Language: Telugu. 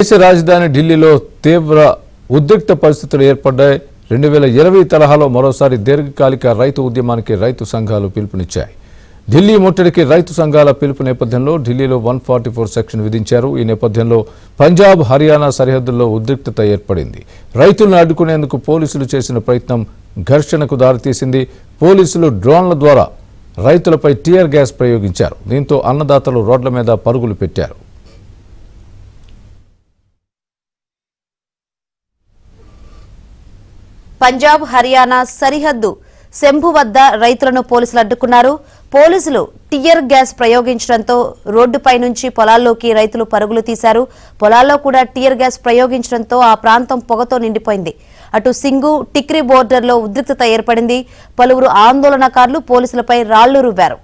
దేశ రాజధాని ఢిల్లీలో తీవ్ర ఉద్రిక్త పరిస్థితులు ఏర్పడ్డాయి. 2020 తరహాలో మరోసారి దీర్ఘకాలిక రైతు ఉద్యమానికి రైతు సంఘాలు పిలుపునిచ్చాయి. ఢిల్లీ ముట్టడికి రైతు సంఘాల పిలుపు నేపథ్యంలో ఢిల్లీలో 144 సెక్షన్ విధించారు. ఈ నేపథ్యంలో పంజాబ్, హర్యానా సరిహద్దుల్లో ఉద్రిక్తత ఏర్పడింది. రైతులను అడ్డుకునేందుకు పోలీసులు చేసిన ప్రయత్నం ఘర్షణకు దారితీసింది. పోలీసులు డ్రోన్ల ద్వారా రైతులపై టియర్ గ్యాస్ ప్రయోగించారు. దీంతో అన్నదాతలు రోడ్ల మీద పరుగులు పెట్టారు. పంజాబ్, హర్యానా సరిహద్దు శంభు వద్ద రైతులను పోలీసులు అడ్డుకున్నారు. పోలీసులు టియర్ గ్యాస్ ప్రయోగించడంతో రోడ్డుపై నుంచి పొలాల్లోకి రైతులు పరుగులు తీశారు. పొలాల్లో కూడా టియర్ గ్యాస్ ప్రయోగించడంతో ఆ ప్రాంతం పొగతో నిండిపోయింది. అటు సింగు, టిక్రీ బోర్డర్లో ఉద్రిక్తత ఏర్పడింది. పలువురు ఆందోళనకారులు పోలీసులపై రాళ్లు రువ్వారు.